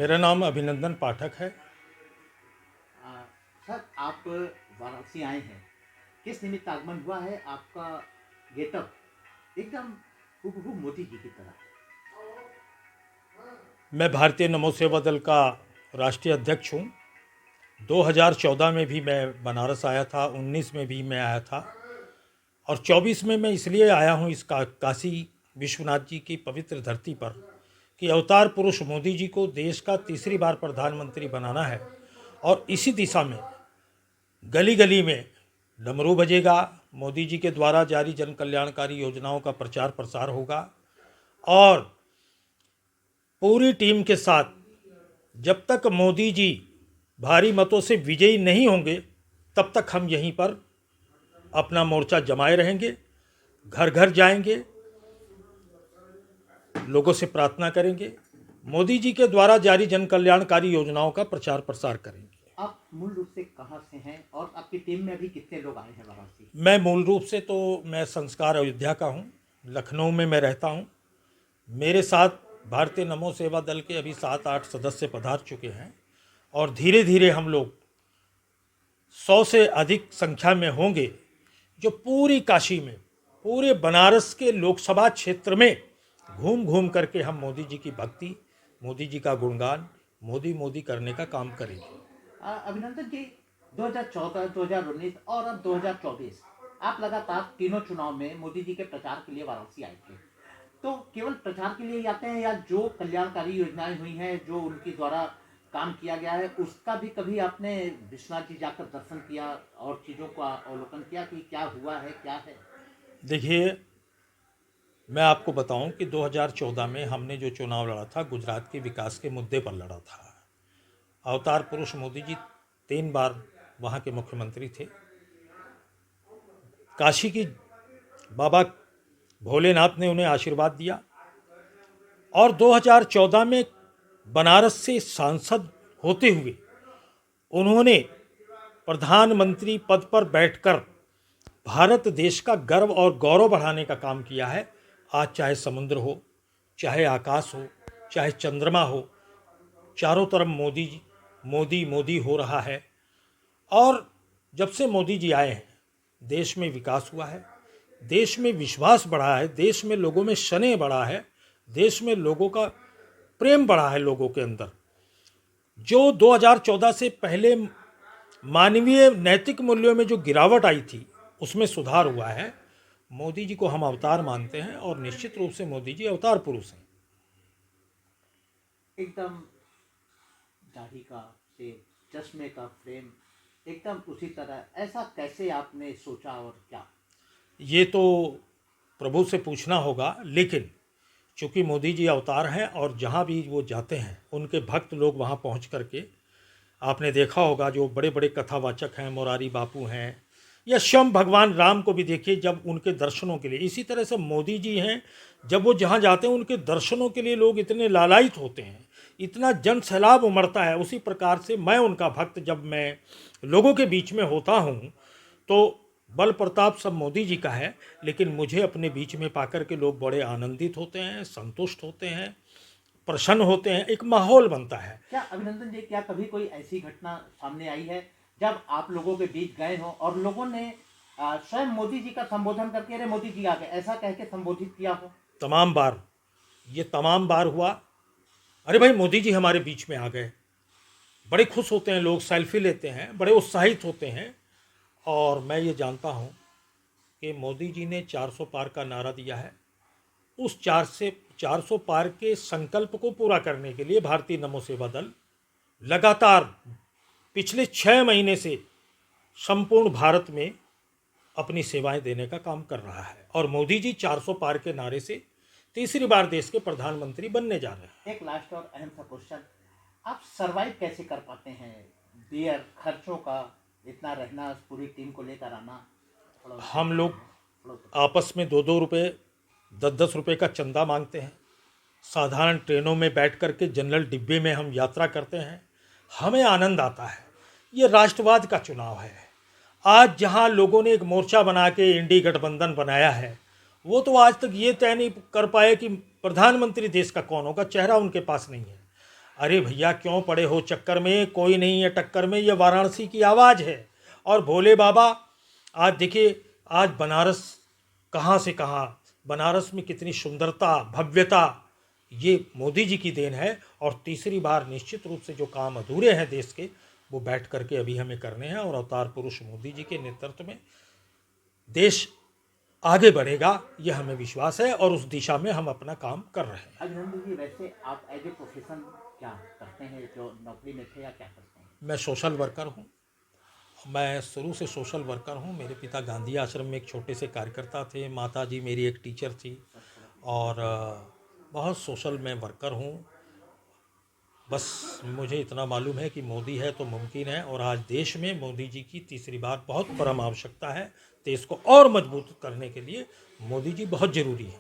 मेरा नाम अभिनंदन पाठक है। आ, सर, आप वाराणसी आए हैं। किस निमित्त आगमन हुआ है? आपका गेटअप एकदम हूबहू मोदी जी की तरह है। मैं भारतीय नमो सेवा दल का राष्ट्रीय अध्यक्ष हूँ। 2014 में भी मैं बनारस आया था, 19 में भी मैं आया था और 24 में मैं इसलिए आया हूँ इस काशी विश्वनाथ जी की पवित्र धरती पर कि अवतार पुरुष मोदी जी को देश का तीसरी बार प्रधानमंत्री बनाना है। और इसी दिशा में गली गली में डमरू बजेगा, मोदी जी के द्वारा जारी जन कल्याणकारी योजनाओं का प्रचार प्रसार होगा और पूरी टीम के साथ जब तक मोदी जी भारी मतों से विजयी नहीं होंगे तब तक हम यहीं पर अपना मोर्चा जमाए रहेंगे, घर घर जाएंगे, लोगों से प्रार्थना करेंगे, मोदी जी के द्वारा जारी जन कल्याणकारी योजनाओं का प्रचार प्रसार करेंगे। आप मूल रूप से कहाँ से हैं और आपकी टीम में अभी कितने लोग आए हैं वाराणसी? मैं मूल रूप से तो मैं संस्कार अयोध्या का हूँ, लखनऊ में मैं रहता हूँ। मेरे साथ भारतीय नमो सेवा दल के अभी 7-8 सदस्य पधार चुके हैं और धीरे धीरे हम लोग 100 से अधिक संख्या में होंगे, जो पूरी काशी में, पूरे बनारस के लोकसभा क्षेत्र में घूम घूम करके हम मोदी जी की भक्ति, मोदी जी का गुणगान, मोदी मोदी करने का काम करेंगे। अभिनंदन जी, 2014, 2019 और अब 2024 आप लगातार तीनों चुनाव में मोदी जी के प्रचार के लिए वाराणसी आए थे। तो केवल प्रचार के लिए ही आते हैं या जो कल्याणकारी योजनाएं हुई हैं, जो उनके द्वारा काम किया गया है, उसका भी कभी आपने विश्वनाथ जी जाकर दर्शन किया और चीज़ों का अवलोकन किया कि क्या हुआ है, क्या है? देखिए, मैं आपको बताऊं कि 2014 में हमने जो चुनाव लड़ा था, गुजरात के विकास के मुद्दे पर लड़ा था। अवतार पुरुष मोदी जी 3 बार वहाँ के मुख्यमंत्री थे। काशी की बाबा भोलेनाथ ने उन्हें आशीर्वाद दिया और 2014 में बनारस से सांसद होते हुए उन्होंने प्रधानमंत्री पद पर बैठकर भारत देश का गर्व और गौरव बढ़ाने का काम किया है। आज चाहे समुद्र हो, चाहे आकाश हो, चाहे चंद्रमा हो, चारों तरफ मोदी मोदी मोदी हो रहा है। और जब से मोदी जी आए हैं, देश में विकास हुआ है, देश में विश्वास बढ़ा है, देश में लोगों में स्नेह बढ़ा है, देश में लोगों का प्रेम बढ़ा है। लोगों के अंदर जो 2014 से पहले मानवीय नैतिक मूल्यों में जो गिरावट आई थी, उसमें सुधार हुआ है। मोदी जी को हम अवतार मानते हैं और निश्चित रूप से मोदी जी अवतार पुरुष हैं। एकदम दाढ़ी का शेप, चश्मे का फ्रेम, एकदम उसी तरह। ऐसा कैसे आपने सोचा और क्या? ये तो प्रभु से पूछना होगा, लेकिन चूँकि मोदी जी अवतार हैं और जहाँ भी वो जाते हैं उनके भक्त लोग वहाँ पहुँच करके, आपने देखा होगा जो बड़े बड़े कथावाचक हैं, मुरारी बापू हैं या स्वयं भगवान राम को भी देखिए, जब उनके दर्शनों के लिए, इसी तरह से मोदी जी हैं, जब वो जहाँ जाते हैं उनके दर्शनों के लिए लोग इतने लालायित होते हैं, इतना जन सैलाब उमड़ता है। उसी प्रकार से मैं उनका भक्त जब मैं लोगों के बीच में होता हूँ तो बल प्रताप सब मोदी जी का है, लेकिन मुझे अपने बीच में पाकर के लोग बड़े आनंदित होते हैं, संतुष्ट होते हैं, प्रसन्न होते हैं, एक माहौल बनता है। क्या अभिनंदन जी, क्या कभी कोई ऐसी घटना सामने आई है जब आप लोगों के बीच गए हो और लोगों ने स्वयं मोदी जी का संबोधन करके अरे मोदी जी आ गए ऐसा कह के संबोधित किया हो? तमाम बार, ये तमाम बार हुआ। अरे भाई, मोदी जी हमारे बीच में आ गए, बड़े खुश होते हैं लोग, सेल्फी लेते हैं, बड़े उत्साहित होते हैं। और मैं ये जानता हूँ कि मोदी जी ने 400 पार का नारा दिया है। उस 400 पार के संकल्प को पूरा करने के लिए भारतीय नमो सेवा दल लगातार पिछले 6 महीने से संपूर्ण भारत में अपनी सेवाएं देने का काम कर रहा है। और मोदी जी 400 पार के नारे से तीसरी बार देश के प्रधानमंत्री बनने जा रहे हैं। एक लास्ट और अहम सा क्वेश्चन, आप सरवाइव कैसे कर पाते हैं बेयर खर्चों का, इतना रहना, पूरी टीम को लेकर आना? हम लोग आपस में 2-2 रुपये, 10-10 रुपये का चंदा मांगते हैं। साधारण ट्रेनों में बैठ कर के जनरल डिब्बे में हम यात्रा करते हैं, हमें आनंद आता है। ये राष्ट्रवाद का चुनाव है। आज जहां लोगों ने एक मोर्चा बना के इंडी गठबंधन बनाया है, वो तो आज तक ये तय नहीं कर पाए कि प्रधानमंत्री देश का कौन होगा, चेहरा उनके पास नहीं है। अरे भैया क्यों पड़े हो चक्कर में, कोई नहीं है टक्कर में, ये वाराणसी की आवाज़ है। और भोले बाबा आज देखिए, आज बनारस कहाँ से कहाँ, बनारस में कितनी सुंदरता भव्यता, ये मोदी जी की देन है। और तीसरी बार निश्चित रूप से जो काम अधूरे हैं देश के, वो बैठ करके अभी हमें करने हैं। और अवतार पुरुष मोदी जी के नेतृत्व में देश आगे बढ़ेगा, ये हमें विश्वास है और उस दिशा में हम अपना काम कर रहे हैं। अभिनंदन जी, वैसे आप एज ए प्रोफेशन क्या करते हैं, जो नौकरी में थे या क्या करते हैं? मैं सोशल वर्कर हूँ। मैं शुरू से सोशल वर्कर हूँ। मेरे पिता गांधी आश्रम में एक छोटे से कार्यकर्ता थे, माता जी मेरी एक टीचर थी। और बहुत सोशल में वर्कर हूँ। बस मुझे इतना मालूम है कि मोदी है तो मुमकिन है। और आज देश में मोदी जी की तीसरी बार बहुत परम आवश्यकता है। देश को और मजबूत करने के लिए मोदी जी बहुत ज़रूरी है।